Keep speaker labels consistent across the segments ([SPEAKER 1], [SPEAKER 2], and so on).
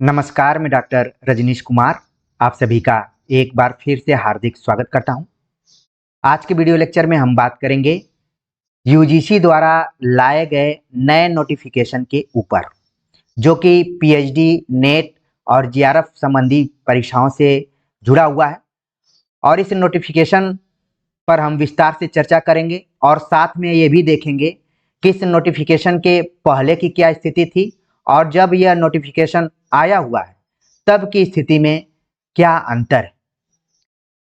[SPEAKER 1] नमस्कार, मैं डॉक्टर रजनीश कुमार आप सभी का एक बार फिर से हार्दिक स्वागत करता हूं। आज के वीडियो लेक्चर में हम बात करेंगे यूजीसी द्वारा लाए गए नए नोटिफिकेशन के ऊपर, जो कि पीएचडी, नेट और जीआरएफ संबंधी परीक्षाओं से जुड़ा हुआ है। और इस नोटिफिकेशन पर हम विस्तार से चर्चा करेंगे और साथ में ये भी देखेंगे कि इस नोटिफिकेशन के पहले की क्या स्थिति थी और जब यह नोटिफिकेशन आया हुआ है तब की स्थिति में क्या अंतर है।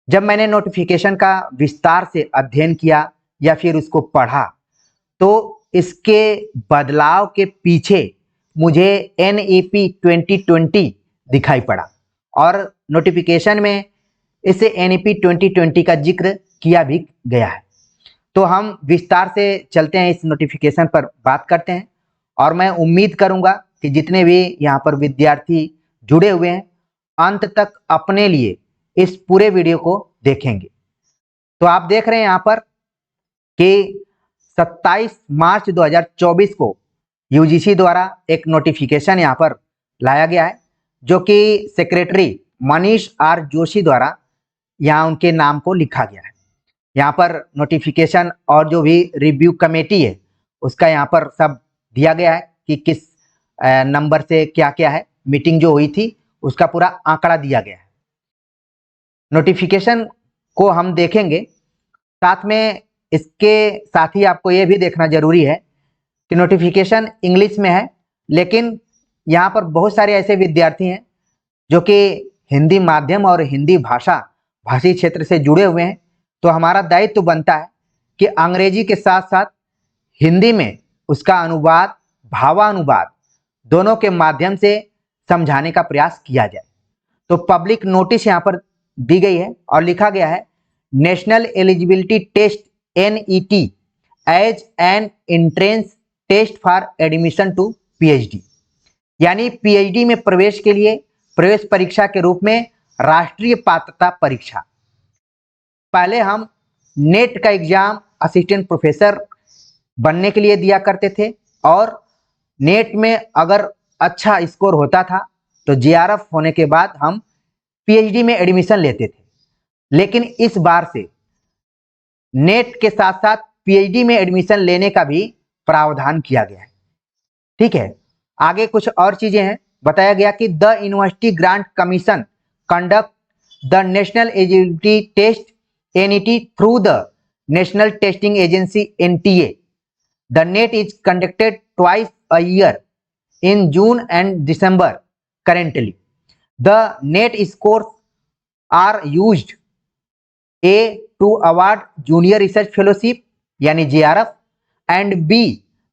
[SPEAKER 1] जब मैंने नोटिफिकेशन का विस्तार से अध्ययन किया या फिर उसको पढ़ा तो इसके बदलाव के पीछे मुझे एनईपी 2020 दिखाई पड़ा और नोटिफिकेशन में इसे एनईपी 2020 का जिक्र किया भी गया है। तो हम विस्तार से चलते हैं, इस नोटिफिकेशन पर बात करते हैं और मैं उम्मीद करूंगा कि जितने भी यहाँ पर विद्यार्थी जुड़े हुए हैं अंत तक अपने लिए इस पूरे वीडियो को देखेंगे। तो आप देख रहे हैं यहाँ पर कि 27 मार्च 2024 को यूजीसी द्वारा एक नोटिफिकेशन यहाँ पर लाया गया है, जो कि सेक्रेटरी मनीष आर जोशी द्वारा यहाँ उनके नाम को लिखा गया है। यहाँ पर नोटिफिकेशन और जो भी रिव्यू कमेटी है उसका यहाँ पर सब दिया गया है कि किस नंबर से क्या क्या है, मीटिंग जो हुई थी उसका पूरा आंकड़ा दिया गया है। नोटिफिकेशन को हम देखेंगे, साथ में इसके साथ ही आपको ये भी देखना जरूरी है कि नोटिफिकेशन इंग्लिश में है, लेकिन यहाँ पर बहुत सारे ऐसे विद्यार्थी हैं जो कि हिंदी माध्यम और हिंदी भाषी क्षेत्र से जुड़े हुए हैं। तो हमारा दायित्व तो बनता है कि अंग्रेजी के साथ साथ हिंदी में उसका अनुवाद, भावानुवाद दोनों के माध्यम से समझाने का प्रयास किया जाए। तो पब्लिक नोटिस यहाँ पर दी गई है और लिखा गया है national eligibility test NET as an entrance test for admission to PhD, यानी पीएचडी में प्रवेश के लिए प्रवेश परीक्षा के रूप में राष्ट्रीय पात्रता परीक्षा। पहले हम नेट का एग्जाम असिस्टेंट प्रोफेसर बनने के लिए दिया करते थे और नेट में अगर अच्छा स्कोर होता था तो जीआरएफ होने के बाद हम पीएचडी में एडमिशन लेते थे। लेकिन इस बार से नेट के साथ साथ पीएचडी में एडमिशन लेने का भी प्रावधान किया गया है। ठीक है, आगे कुछ और चीजें हैं। बताया गया कि the university grant commission conduct the national eligibility test NET through the National Testing Agency NTA. The NET is conducted twice a year in June and December. Currently, the NET scores are used A to award Junior Research Fellowship यानी JRF and B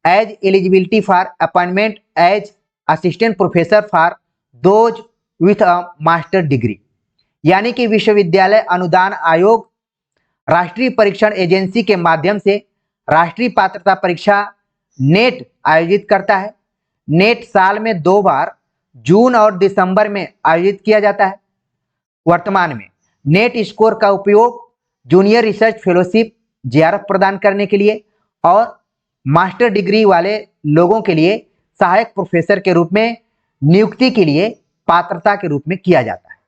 [SPEAKER 1] as eligibility for appointment as Assistant Professor for those with a Master Degree, यानी कि विश्वविद्यालय अनुदान आयोग राष्ट्रीय परीक्षण agency के माध्यम से राष्ट्रीय पात्रता परीक्षा नेट आयोजित करता है। नेट साल में 2 बार जून और दिसंबर में आयोजित किया जाता है। वर्तमान में नेट स्कोर का उपयोग जूनियर रिसर्च फेलोशिप जीआरएफ प्रदान करने के लिए और मास्टर डिग्री वाले लोगों के लिए सहायक प्रोफेसर के रूप में नियुक्ति के लिए पात्रता के रूप में किया जाता है।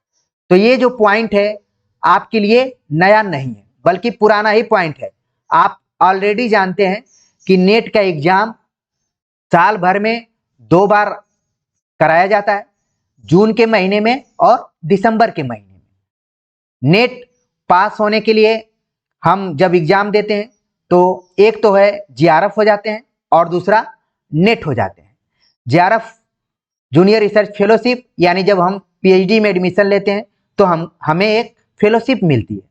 [SPEAKER 1] तो ये जो पॉइंट है आपके लिए नया नहीं है, बल्कि पुराना ही पॉइंट है। आप ऑलरेडी जानते हैं कि नेट का एग्जाम साल भर में 2 बार कराया जाता है, जून के महीने में और दिसंबर के महीने में। नेट पास होने के लिए हम जब एग्जाम देते हैं तो एक तो है जीआरएफ हो जाते हैं और दूसरा नेट हो जाते हैं। जीआरएफ जूनियर रिसर्च फेलोशिप, यानी जब हम पीएचडी में एडमिशन लेते हैं तो हमें एक फेलोशिप मिलती है,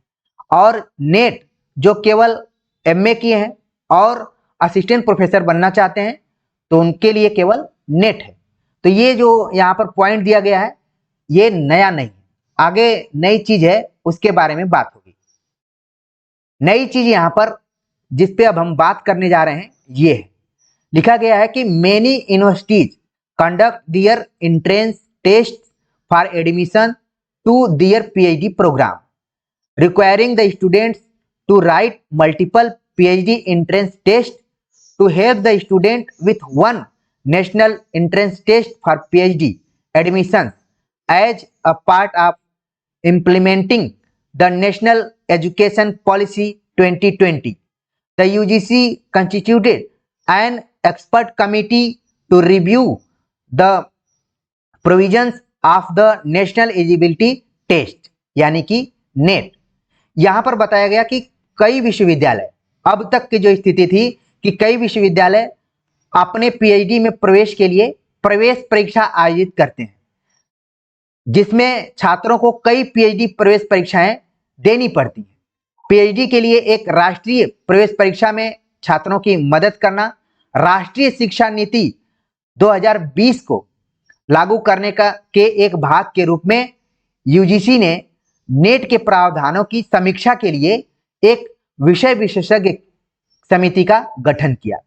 [SPEAKER 1] और नेट जो केवल एमए किए हैं और असिस्टेंट प्रोफेसर बनना चाहते हैं तो उनके लिए केवल नेट है। तो ये जो यहाँ पर पॉइंट दिया गया है ये नया नहीं है, आगे नई चीज है उसके बारे में बात होगी। नई चीज यहाँ पर जिस पे अब हम बात करने जा रहे हैं ये है, लिखा गया है कि many universities conduct their entrance test for admission to their PhD program requiring the students to write multiple PhD entrance tests to help the student with one national entrance test for PhD admissions as a part of implementing the National Education Policy 2020. The UGC constituted an expert committee to review the provisions of the National Eligibility Test यानी कि net. यहां पर बताया गया कि कई विश्वविद्यालय, अब तक की जो स्थिति थी कि कई विश्वविद्यालय अपने पीएचडी में प्रवेश के लिए प्रवेश परीक्षा आयोजित करते हैं, जिसमें छात्रों को कई पीएचडी प्रवेश परीक्षाएं देनी पड़ती हैं। पीएचडी के लिए एक राष्ट्रीय प्रवेश परीक्षा में छात्रों की मदद करना राष्ट्रीय शिक्षा नीति 2020 को लागू करने के एक भाग के रूप में यूजीसी ने नेट के प्रावधानों की समीक्षा के लिए एक विषय विशेषज्ञ समिति का गठन किया।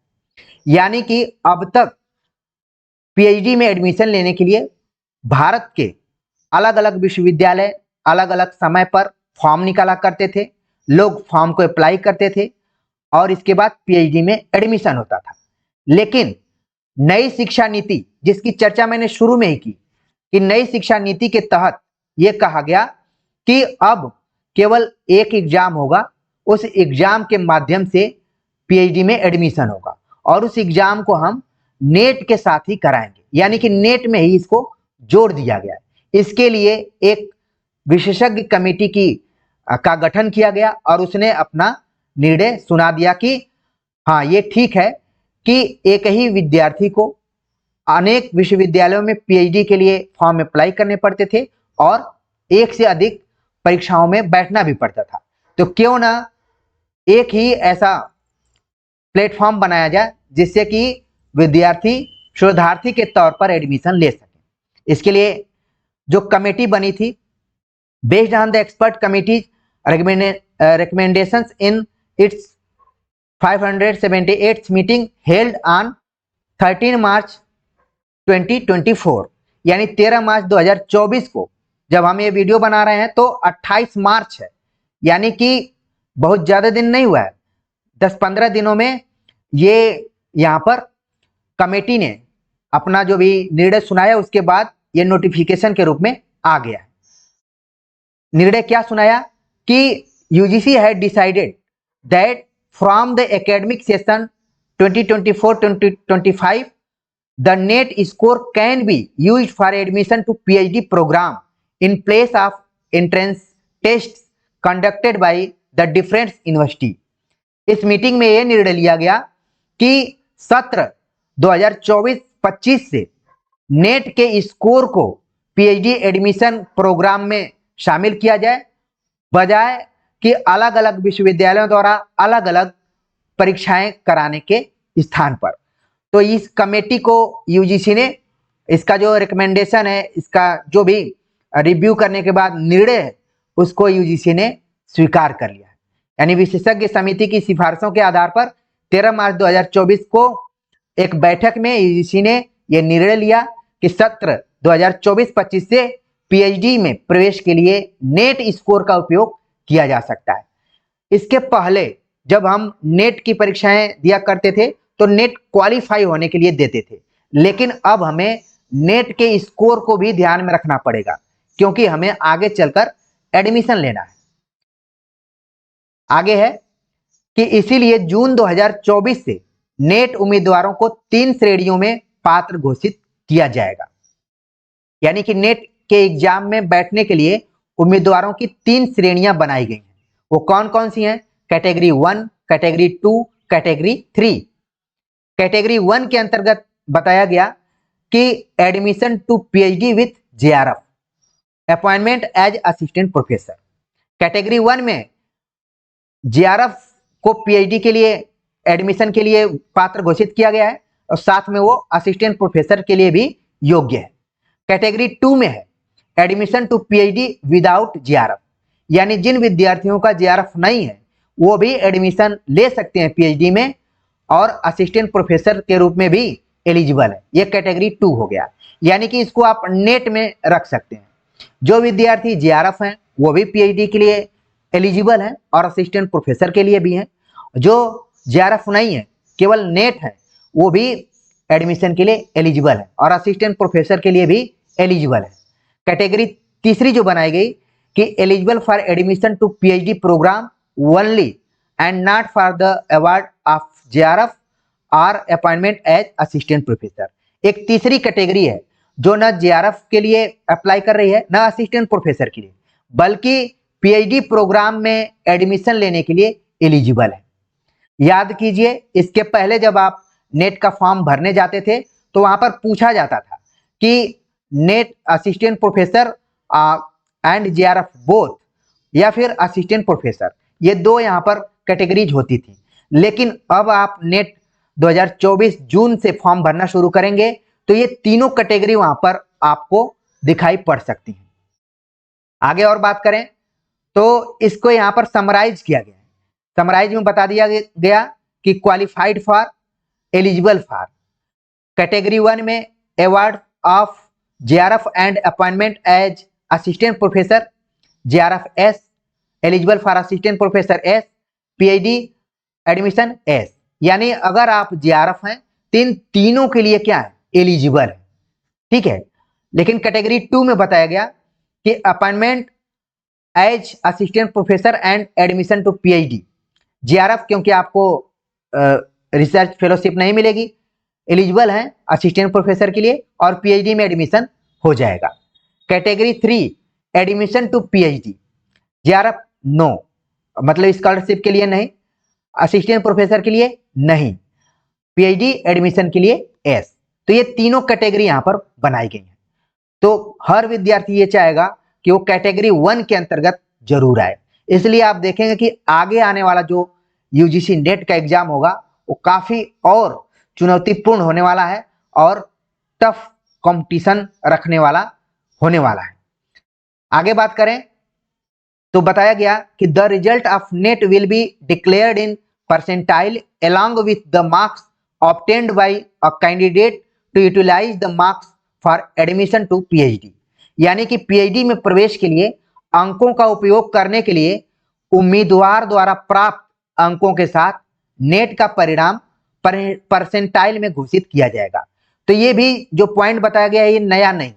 [SPEAKER 1] यानी कि अब तक पीएचडी में एडमिशन लेने के लिए भारत के अलग अलग विश्वविद्यालय अलग अलग समय पर फॉर्म निकाला करते थे, लोग फॉर्म को अप्लाई करते थे और इसके बाद पीएचडी में एडमिशन होता था। लेकिन नई शिक्षा नीति, जिसकी चर्चा मैंने शुरू में ही की, कि नई शिक्षा नीति के तहत यह कहा गया कि अब केवल एक एग्जाम होगा, उस एग्जाम के माध्यम से पीएचडी में एडमिशन होगा और उस एग्जाम को हम नेट के साथ ही कराएंगे, यानी कि नेट में ही इसको जोड़ दिया गया है। इसके लिए एक विशेषज्ञ कमेटी का गठन किया गया और उसने अपना निर्णय सुना दिया कि हाँ, ये ठीक है कि एक ही विद्यार्थी को अनेक विश्वविद्यालयों में पीएचडी के लिए फॉर्म अप्लाई करने पड़ते थे और एक से अधिक परीक्षाओं में बैठना भी पड़ता था। तो क्यों ना एक ही ऐसा प्लेटफॉर्म बनाया जाए जिससे कि विद्यार्थी शोधार्थी के तौर पर एडमिशन ले सके। इसके लिए जो कमेटी बनी थी, based on the expert committee recommendations in its 578th meeting held on 13 मार्च 2024, यानी 13 मार्च 2024 को जब हम ये वीडियो बना रहे हैं तो 28 मार्च है, यानी कि बहुत ज़्यादा दिन नहीं हुआ है, 10-15 दिनों में ये यहाँ पर कमेटी ने अपना जो भी निर्णय सुनाया, उसके बाद ये नोटिफिकेशन के रूप में आ गया है। निर्णय क्या सुनाया कि UGC had decided that from the academic session 2024-2025 the net score can be used for admission to PhD program in place of entrance tests conducted by the different university। इस मीटिंग में यह निर्णय लिया गया कि सत्र 2024-25 से नेट के स्कोर को पीएचडी एडमिशन प्रोग्राम में शामिल किया जाए, बजाय कि अलग अलग विश्वविद्यालयों द्वारा अलग अलग परीक्षाएं कराने के स्थान पर। तो इस कमेटी को यूजीसी ने, इसका जो रिकमेंडेशन है, इसका जो भी रिव्यू करने के बाद निर्णय है, उसको यूजीसी ने स्वीकार कर लिया है। यानी विशेषज्ञ समिति की सिफारिशों के आधार पर 13 मार्च 2024 को एक बैठक में यूजीसी ने यह निर्णय लिया कि सत्र 2024-25 से पीएचडी में प्रवेश के लिए नेट स्कोर का उपयोग किया जा सकता है। इसके पहले जब हम नेट की परीक्षाएं दिया करते थे तो नेट क्वालिफाई होने के लिए देते थे, लेकिन अब हमें नेट के स्कोर को भी ध्यान में रखना पड़ेगा क्योंकि हमें आगे चलकर एडमिशन लेना है। आगे है कि इसीलिए जून 2024 से नेट उम्मीदवारों को 3 श्रेणियों में पात्र घोषित किया जाएगा। यानी कि नेट के एग्जाम में बैठने के लिए उम्मीदवारों की 3 श्रेणियां बनाई गई हैं। वो कौन कौन सी हैं? Category 1, category 2, category 3। कैटेगरी 1 के अंतर्गत बताया गया कि admission to PhD with JRF, appointment as assistant professor. Category 1 में जेआरएफ को पीएचडी के लिए एडमिशन के लिए पात्र घोषित किया गया है और साथ में वो असिस्टेंट प्रोफेसर के लिए भी योग्य है। कैटेगरी 2 में है admission to PhD without JRF, यानी जिन विद्यार्थियों का जेआरएफ नहीं है वो भी एडमिशन ले सकते हैं पीएचडी में और असिस्टेंट प्रोफेसर के रूप में भी एलिजिबल है। ये कैटेगरी 2 हो गया, यानी कि इसको आप नेट में रख सकते हैं। जो विद्यार्थी जेआरएफ हैं वो भी पीएचडी के लिए एलिजिबल हैं और असिस्टेंट प्रोफेसर के लिए भी हैं। जो जेआरएफ नहीं है, केवल नेट है, वो भी एडमिशन के लिए एलिजिबल है और असिस्टेंट प्रोफेसर के लिए भी एलिजिबल है। कैटेगरी तीसरी जो बनाई गई कि eligible for admission to PhD program only and not for the award of JRF और अपॉइंटमेंट एज असिस्टेंट प्रोफेसर। एक तीसरी कैटेगरी है जो न जेआरएफ के लिए अप्लाई कर रही है न असिस्टेंट प्रोफेसर के लिए, बल्कि पीएचडी प्रोग्राम में एडमिशन लेने के लिए एलिजिबल है। याद कीजिए, इसके पहले जब आप नेट का फॉर्म भरने जाते थे तो वहां पर पूछा जाता था कि net assistant professor and JRF both या फिर असिस्टेंट प्रोफेसर, ये दो यहाँ पर कैटेगरीज होती थी। लेकिन अब आप नेट 2024 जून से फॉर्म भरना शुरू करेंगे तो ये तीनों कैटेगरी वहां पर आपको दिखाई पड़ सकती हैं। आगे और बात करें तो इसको यहाँ पर समराइज किया गया है। समराइज में बता दिया गया कि qualified for, eligible for. Category 1 में award of JRF and appointment as assistant professor JRFs, eligible for assistant professors, PhD admissions. यानी अगर आप जेआरएफ हैं तो इन तीनों के लिए क्या है, एलिजिबल है। ठीक है। लेकिन कैटेगरी 2 में बताया गया कि appointment as assistant professor and admission to PhD JRF, क्योंकि आपको रिसर्च फेलोशिप नहीं मिलेगी, एलिजिबल है असिस्टेंट प्रोफेसर के लिए और पीएचडी में एडमिशन हो जाएगा। Category 3 admission to PhD JRF no, मतलब स्कॉलरशिप के लिए नहीं, असिस्टेंट प्रोफेसर के लिए नहीं, पीएचडी एडमिशन के लिए एस। तो ये तीनों कैटेगरी यहाँ पर बनाई गई हैं। तो हर विद्यार्थी ये चाहेगा कि वो कैटेगरी 1 के अंतर्गत जरूर आए। इसलिए आप देखेंगे कि आगे आने वाला जो यूजीसी नेट का एग्जाम होगा वो काफी और चुनौतीपूर्ण होने वाला है और टफ कंपटीशन रखने वाला होने वाला है। आगे बात करें तो बताया गया कि the result of net will be declared in percentile along with the marks obtained by a candidate to utilize the marks for admission to PhD। यानी कि पीएचडी में प्रवेश के लिए अंकों का उपयोग करने के लिए उम्मीदवार द्वारा प्राप्त अंकों के साथ नेट का परिणाम परसेंटाइल में घोषित किया जाएगा। तो ये भी जो पॉइंट बताया गया है ये नया नहीं है।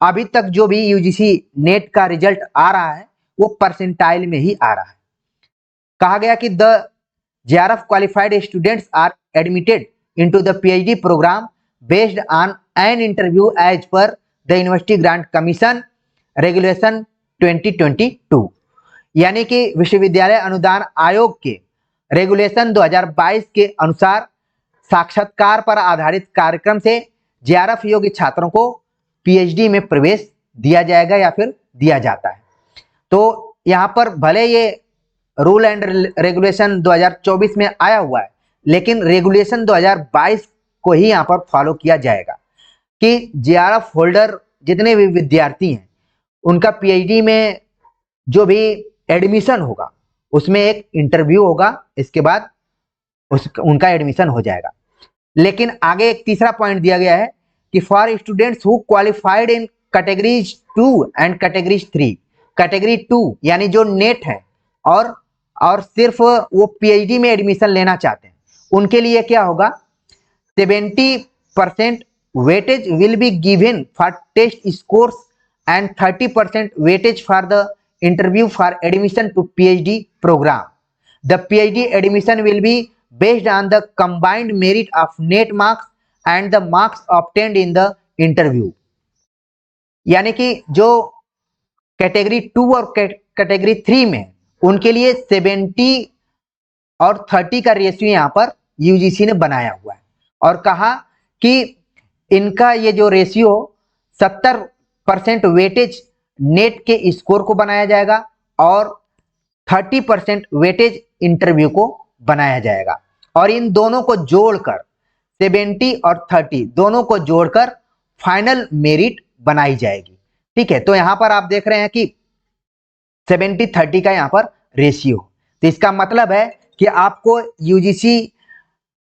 [SPEAKER 1] अभी तक जो भी यूजीसी नेट का रिजल्ट आ रहा है वो परसेंटाइल में ही आ रहा है। कहा गया कि the JRF qualified students are admitted into the PhD programme based on an interview as per the university grant commission regulation 2022। यानी कि विश्वविद्यालय अनुदान आयोग के रेगुलेशन 2022 के अनुसार साक्षात्कार पर आधारित कार्यक्रम से जेआरएफ योग्य छात्रों को पीएचडी में प्रवेश दिया जाएगा या फिर दिया जाता है। तो यहाँ पर भले ये रूल एंड रेगुलेशन 2024 में आया हुआ है, लेकिन रेगुलेशन 2022 को ही यहाँ पर फॉलो किया जाएगा कि जेआरएफ होल्डर जितने भी विद्यार्थी हैं उनका पीएचडी में जो भी एडमिशन होगा उसमें एक इंटरव्यू होगा, इसके बाद उनका एडमिशन हो जाएगा। लेकिन आगे एक तीसरा पॉइंट दिया गया है कि for students who qualified in categories 2 and categories 3, category 2 यानी जो नेट है और सिर्फ वो पीएचडी में एडमिशन लेना चाहते हैं उनके लिए क्या होगा, 70% weightage will be given for test scores and 30% weightage for the interview for admission to PhD program. The PhD admission will be based on the combined merit of NET marks and the marks obtained in the interview। यानी कि जो category 2 और category 3 में उनके लिए 70 और 30 का ratio यहाँ पर यूजीसी ने बनाया हुआ है और कहा कि इनका ये जो रेशियो 70% वेटेज नेट के स्कोर को बनाया जाएगा और 30% वेटेज इंटरव्यू को बनाया जाएगा और इन दोनों को जोड़कर 70 और 30 दोनों को जोड़कर फाइनल मेरिट बनाई जाएगी। ठीक है। तो यहां पर आप देख रहे हैं कि 70-30 का यहां पर रेशियो, तो इसका मतलब है कि आपको यूजीसी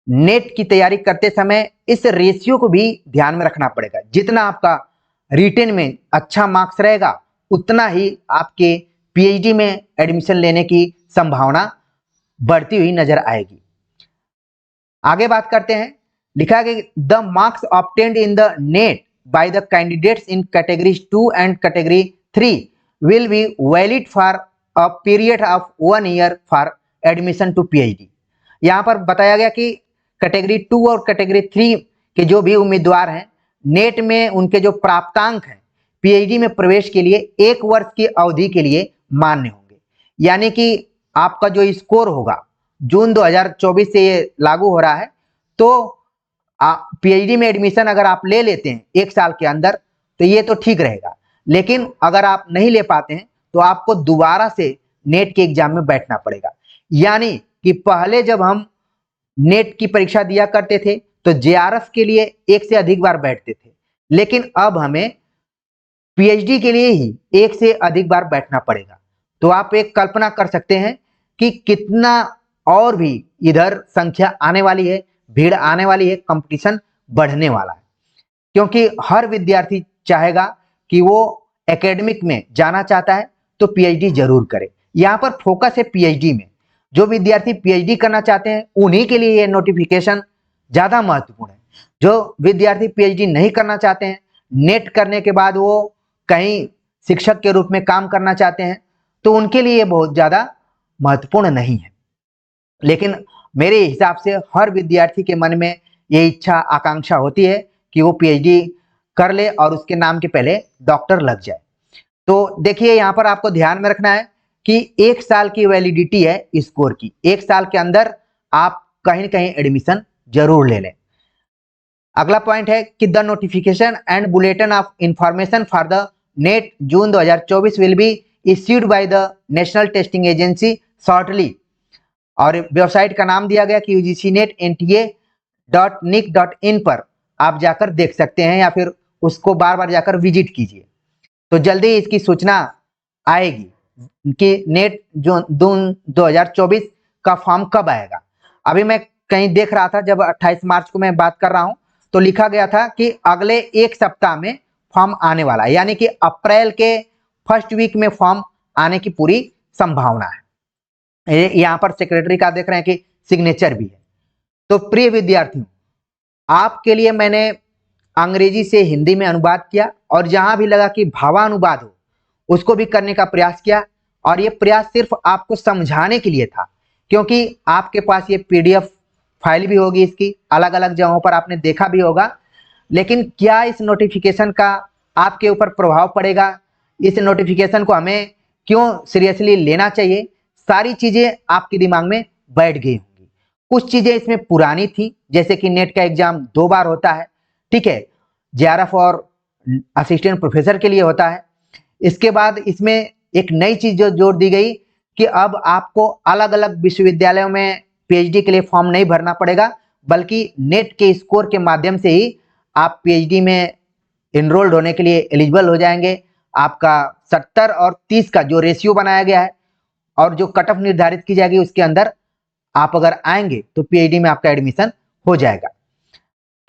[SPEAKER 1] नेट की तैयारी करते समय इस रेशियो को भी ध्यान में रखना पड़ेगा। जितना आपका रिटेन में अच्छा मार्क्स रहेगा उतना ही आपके पीएचडी में एडमिशन लेने की संभावना बढ़ती हुई नजर आएगी। आगे बात करते हैं। लिखा गया the marks obtained in the net by the candidates in categories 2 and category 3 will be valid for a period of 1 year for admission to PhD। यहाँ पर बताया गया कि कैटेगरी 2 और कैटेगरी 3 के जो भी उम्मीदवार हैं, नेट में उनके जो प्राप्तांक हैं पीएचडी में प्रवेश के लिए 1 वर्ष की अवधि के लिए मान्य होंगे। यानी कि आपका जो स्कोर होगा, जून 2024 से ये लागू हो रहा है, तो पीएचडी में एडमिशन अगर आप ले लेते हैं 1 साल के अंदर तो ये तो ठीक रहेगा, लेकिन अगर आप नहीं ले पाते हैं तो आपको दोबारा से नेट के एग्जाम में बैठना पड़ेगा। यानी कि पहले जब हम नेट की परीक्षा दिया करते थे तो जेआरएफ के लिए 1 से अधिक बार बैठते थे, लेकिन अब हमें पीएचडी के लिए ही 1 से अधिक बार बैठना पड़ेगा। तो आप एक कल्पना कर सकते हैं कि कितना और भी इधर संख्या आने वाली है, भीड़ आने वाली है, कंपटीशन बढ़ने वाला है, क्योंकि हर विद्यार्थी चाहेगा कि वो एकेडमिक में जाना चाहता है तो पीएचडी जरूर करे। यहाँ पर फोकस है पीएचडी में। जो विद्यार्थी पीएचडी करना चाहते हैं उन्हीं के लिए ये नोटिफिकेशन ज़्यादा महत्वपूर्ण है। जो विद्यार्थी पीएचडी नहीं करना चाहते हैं, नेट करने के बाद वो कहीं शिक्षक के रूप में काम करना चाहते हैं, तो उनके लिए ये बहुत ज़्यादा महत्वपूर्ण नहीं है। लेकिन मेरे हिसाब से हर विद्यार्थी के मन में ये इच्छा आकांक्षा होती है कि वो पीएचडी कर ले और उसके नाम के पहले डॉक्टर लग जाए। तो देखिए, यहाँ पर आपको ध्यान में रखना है कि 1 साल की वैलिडिटी है स्कोर की। 1 साल के अंदर आप कहीं न कहीं एडमिशन जरूर ले लें। अगला पॉइंट है कि the notification and bulletin of information for the net June 2024 will be issued by the national testing agency shortly. और वेबसाइट का नाम दिया गया कि ugcnet.nta.nic.in पर आप जाकर देख सकते हैं, या फिर उसको बार बार जाकर विजिट कीजिए। तो जल्दी इसकी सूचना आएगी कि नेट जून 2024 का फॉर्म कब आएगा। अभी मैं कहीं देख रहा था, जब 28 मार्च को मैं बात कर रहा हूं तो लिखा गया था कि अगले 1 सप्ताह में फॉर्म आने वाला है, यानी कि अप्रैल के फर्स्ट वीक में फॉर्म आने की पूरी संभावना है। यहाँ पर सेक्रेटरी का देख रहे हैं कि सिग्नेचर भी है। तो प्रिय विद्यार्थियों, आपके लिए मैंने अंग्रेजी से हिंदी में अनुवाद किया, और जहां भी लगा कि भावानुवाद हो उसको भी करने का प्रयास किया। और ये प्रयास सिर्फ आपको समझाने के लिए था, क्योंकि आपके पास ये पीडीएफ फाइल भी होगी, इसकी अलग अलग जगहों पर आपने देखा भी होगा। लेकिन क्या इस नोटिफिकेशन का आपके ऊपर प्रभाव पड़ेगा, इस नोटिफिकेशन को हमें क्यों सीरियसली लेना चाहिए, सारी चीजें आपके दिमाग में बैठ गई होंगी। कुछ चीजें इसमें पुरानी थी, जैसे कि नेट का एग्जाम 2 बार होता है, ठीक है, जेआरएफ और असिस्टेंट प्रोफेसर के लिए होता है। इसके बाद इसमें एक नई चीज जो जोड़ दी गई कि अब आपको अलग अलग विश्वविद्यालयों में पीएचडी के लिए फॉर्म नहीं भरना पड़ेगा, बल्कि नेट के स्कोर के माध्यम से ही आप पीएचडी में एनरोल्ड होने के लिए एलिजिबल हो जाएंगे। आपका 70 और 30 का जो रेशियो बनाया गया है और जो कट ऑफ निर्धारित की जाएगी, उसके अंदर आप अगर आएंगे तो पीएचडी में आपका एडमिशन हो जाएगा।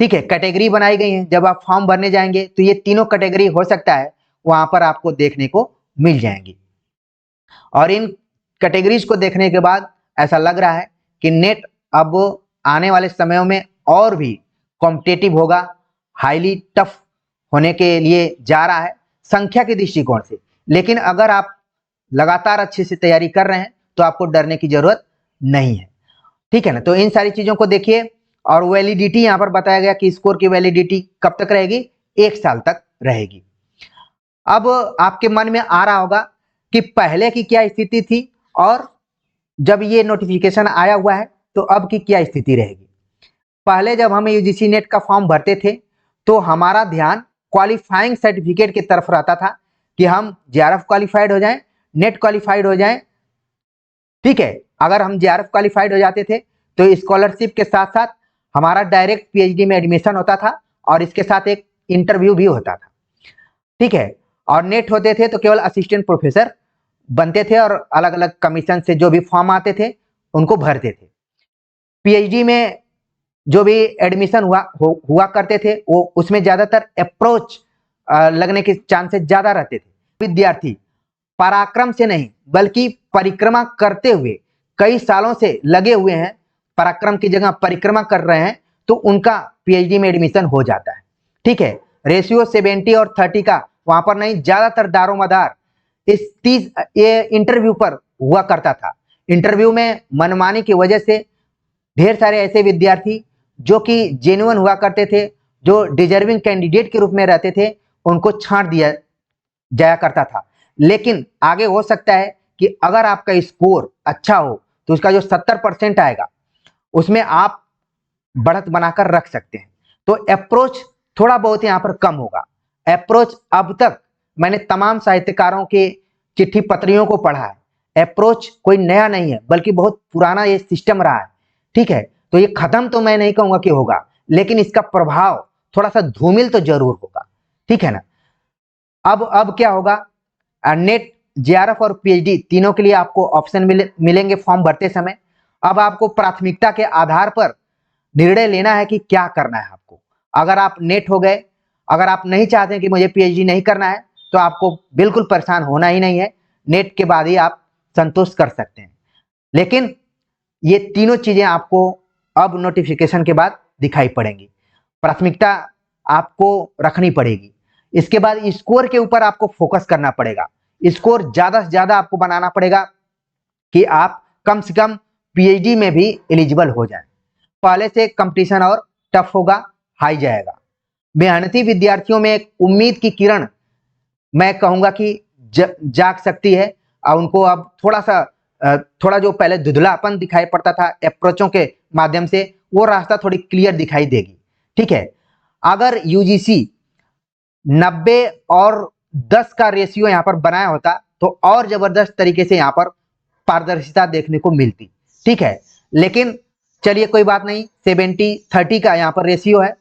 [SPEAKER 1] ठीक है, कैटेगरी बनाई गई है। जब आप फॉर्म भरने जाएंगे तो ये तीनों कैटेगरी हो सकता है वहां पर आपको देखने को मिल जाएंगी। और इन कैटेगरीज को देखने के बाद ऐसा लग रहा है कि नेट अब आने वाले समयों में और भी कॉम्पिटेटिव होगा, हाईली टफ होने के लिए जा रहा है संख्या के दृष्टिकोण से। लेकिन अगर आप लगातार अच्छे से तैयारी कर रहे हैं तो आपको डरने की जरूरत नहीं है, ठीक है ना। तो इन सारी चीजों को देखिए। और वैलिडिटी यहाँ पर बताया गया कि स्कोर की वैलिडिटी कब तक रहेगी, 1 साल तक रहेगी। अब आपके मन में आ रहा होगा कि पहले की क्या स्थिति थी और जब ये नोटिफिकेशन आया हुआ है तो अब की क्या स्थिति रहेगी। पहले जब हम यूजीसी नेट का फॉर्म भरते थे तो हमारा ध्यान क्वालिफाइंग सर्टिफिकेट की तरफ रहता था कि हम जेआरएफ क्वालिफाइड हो जाएं, नेट क्वालिफाइड हो जाएं, ठीक है। अगर हम जेआरएफ क्वालिफाइड हो जाते थे तो स्कॉलरशिप के साथ साथ हमारा डायरेक्ट पीएचडी में एडमिशन होता था और इसके साथ एक इंटरव्यू भी होता था, ठीक है। और नेट होते थे तो केवल असिस्टेंट प्रोफेसर बनते थे और अलग अलग कमीशन से जो भी फॉर्म आते थे उनको भरते थे। पीएचडी में जो भी एडमिशन हुआ करते थे वो उसमें ज्यादातर अप्रोच लगने के चांसेस ज्यादा रहते थे। विद्यार्थी पराक्रम से नहीं बल्कि परिक्रमा करते हुए कई सालों से लगे हुए हैं, पराक्रम की जगह परिक्रमा कर रहे हैं, तो उनका पीएचडी में एडमिशन हो जाता है, ठीक है। रेशियो 70 और 30 का वहां पर नहीं, ज्यादातर दारोमदार इस 30 ये इंटरव्यू पर हुआ करता था। इंटरव्यू में मनमानी की वजह से ढेर सारे ऐसे विद्यार्थी जो कि जेन्युइन हुआ करते थे, जो डिजर्विंग कैंडिडेट के रूप में रहते थे, उनको छांट दिया जाया करता था। लेकिन आगे हो सकता है कि अगर आपका स्कोर अच्छा हो तो उसका जो 70% आएगा उसमें आप बढ़त बनाकर रख सकते हैं। तो अप्रोच थोड़ा बहुत यहाँ पर कम होगा। अप्रोच अब तक मैंने तमाम साहित्यकारों के चिट्ठी पत्रियों को पढ़ा है। अप्रोच कोई नया नहीं है, बल्कि बहुत पुराना ये सिस्टम रहा है। ठीक है, तो ये खत्म तो मैं नहीं कहूंगा कि होगा, लेकिन इसका प्रभाव थोड़ा सा धूमिल तो जरूर होगा। ठीक है ना। अब क्या होगा, नेट, जेआरएफ और पीएचडी तीनों के लिए आपको ऑप्शन मिलेंगे फॉर्म भरते समय। अब आपको प्राथमिकता के आधार पर निर्णय लेना है कि क्या करना है आपको। अगर आप नेट हो गए, अगर आप नहीं चाहते कि मुझे पीएचडी नहीं करना है, तो आपको बिल्कुल परेशान होना ही नहीं है। नेट के बाद ही आप संतोष कर सकते हैं। लेकिन ये तीनों चीजें आपको अब नोटिफिकेशन के बाद दिखाई पड़ेंगी। प्राथमिकता आपको रखनी पड़ेगी। इसके बाद स्कोर के ऊपर आपको फोकस करना पड़ेगा। स्कोर ज्यादा से ज्यादा आपको बनाना पड़ेगा कि आप कम से कम पीएचडी में भी एलिजिबल हो जाए। पहले से कंपटीशन और टफ होगा, हाई जाएगा। मेहनती विद्यार्थियों में एक उम्मीद की किरण मैं कहूंगा कि जाग सकती है, और उनको अब थोड़ा जो पहले धुंधलापन दिखाई पड़ता था अप्रोचों के माध्यम से, वो रास्ता थोड़ी क्लियर दिखाई देगी। ठीक है, अगर यूजीसी 90 और 10 का रेशियो यहाँ पर बनाया होता तो और जबरदस्त तरीके से यहाँ पर पारदर्शिता देखने को मिलती। ठीक है, लेकिन चलिए कोई बात नहीं, 70-30 का यहाँ पर रेशियो है,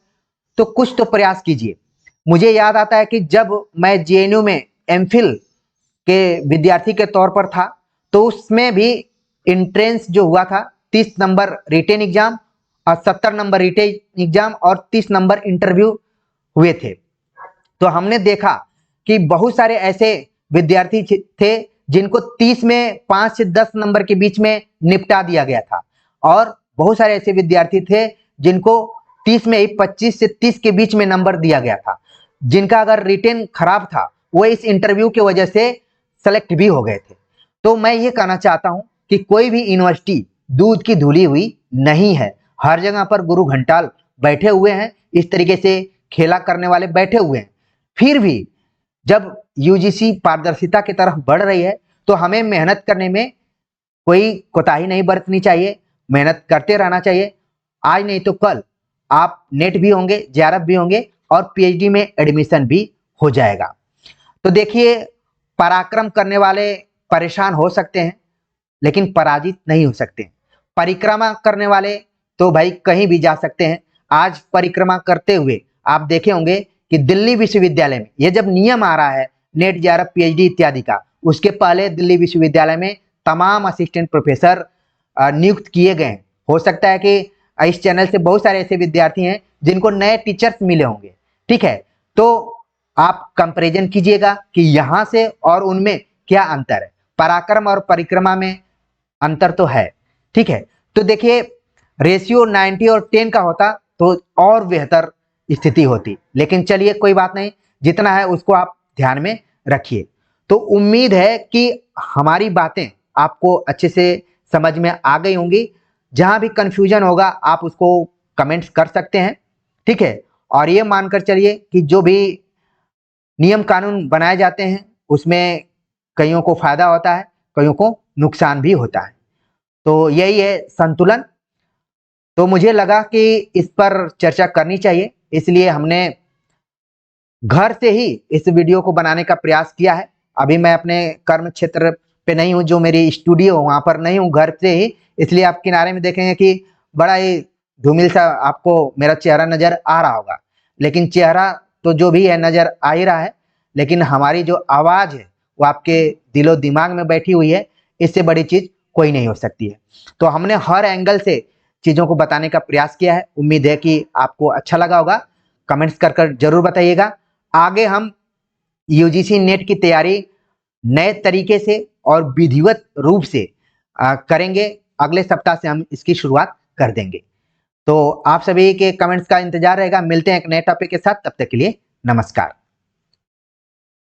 [SPEAKER 1] तो कुछ तो प्रयास कीजिए। मुझे याद आता है कि जब मैं जेएनयू में एमफिल के विद्यार्थी के तौर पर था, तो उसमें भी एंट्रेंस जो हुआ था 30 नंबर रिटेन एग्जाम और 70 नंबर रिटेन एग्जाम और 30 नंबर इंटरव्यू हुए थे। तो हमने देखा कि बहुत सारे ऐसे विद्यार्थी थे जिनको 30 में 5 से 10 नंबर के बीच में निपटा दिया गया था, और बहुत सारे ऐसे विद्यार्थी थे जिनको 30 में ही 25 से 30 के बीच में नंबर दिया गया था। जिनका अगर रिटेन खराब था वो इस इंटरव्यू की वजह से सेलेक्ट भी हो गए थे। तो मैं ये कहना चाहता हूं कि कोई भी यूनिवर्सिटी दूध की धुली हुई नहीं है। हर जगह पर गुरु घंटाल बैठे हुए हैं, इस तरीके से खेला करने वाले बैठे हुए हैं। फिर भी जब यूजीसी पारदर्शिता की तरफ बढ़ रही है तो हमें मेहनत करने में कोई कोताही नहीं बरतनी चाहिए, मेहनत करते रहना चाहिए। आज नहीं तो कल आप नेट भी होंगे, जेआरएफ भी होंगे और पीएचडी में एडमिशन भी हो जाएगा। तो देखिए, पराक्रम करने वाले परेशान हो सकते हैं लेकिन पराजित नहीं हो सकते। परिक्रमा करने वाले तो भाई कहीं भी जा सकते हैं। आज परिक्रमा करते हुए आप देखे होंगे कि दिल्ली विश्वविद्यालय में ये जब नियम आ रहा है नेट, जेआरएफ, पीएचडी इत्यादि का, उसके पहले दिल्ली विश्वविद्यालय में तमाम असिस्टेंट प्रोफेसर नियुक्त किए गए हैं। हो सकता है कि इस चैनल से बहुत सारे ऐसे विद्यार्थी हैं जिनको नए टीचर्स मिले होंगे। ठीक है, तो आप कंपैरिजन कीजिएगा कि यहां से और उनमें क्या अंतर है। पराक्रम और परिक्रमा में अंतर तो है। ठीक है, तो देखिए, रेशियो 90 और 10 का होता तो और बेहतर स्थिति होती, लेकिन चलिए कोई बात नहीं, जितना है उसको आप ध्यान में रखिए। तो उम्मीद है कि हमारी बातें आपको अच्छे से समझ में आ गई होंगी। जहां भी कंफ्यूजन होगा आप उसको कमेंट्स कर सकते हैं। ठीक है, और ये मानकर चलिए कि जो भी नियम कानून बनाए जाते हैं उसमें कईयों को फायदा होता है, कईयों को नुकसान भी होता है। तो यही है संतुलन। तो मुझे लगा कि इस पर चर्चा करनी चाहिए, इसलिए हमने घर से ही इस वीडियो को बनाने का प्रयास किया है। अभी मैं अपने कर्म क्षेत्र पे नहीं हूँ, जो मेरी स्टूडियो वहां पर नहीं हूँ, घर से ही, इसलिए आप किनारे में देखेंगे कि बड़ा ही धूमिल सा आपको मेरा चेहरा नजर आ रहा होगा। लेकिन चेहरा तो जो भी है नजर आ ही रहा है, लेकिन हमारी जो आवाज है वो आपके दिलो दिमाग में बैठी हुई है। इससे बड़ी चीज कोई नहीं हो सकती है। तो हमने हर एंगल से चीजों को बताने का प्रयास किया है। उम्मीद है कि आपको अच्छा लगा होगा। कमेंट्स कर जरूर बताइएगा। आगे हम यूजीसी नेट की तैयारी नए तरीके से और विधिवत रूप से करेंगे। अगले सप्ताह से हम इसकी शुरुआत कर देंगे। तो आप सभी के कमेंट्स का इंतजार रहेगा। मिलते हैं एक नए टॉपिक के साथ, तब तक के लिए नमस्कार।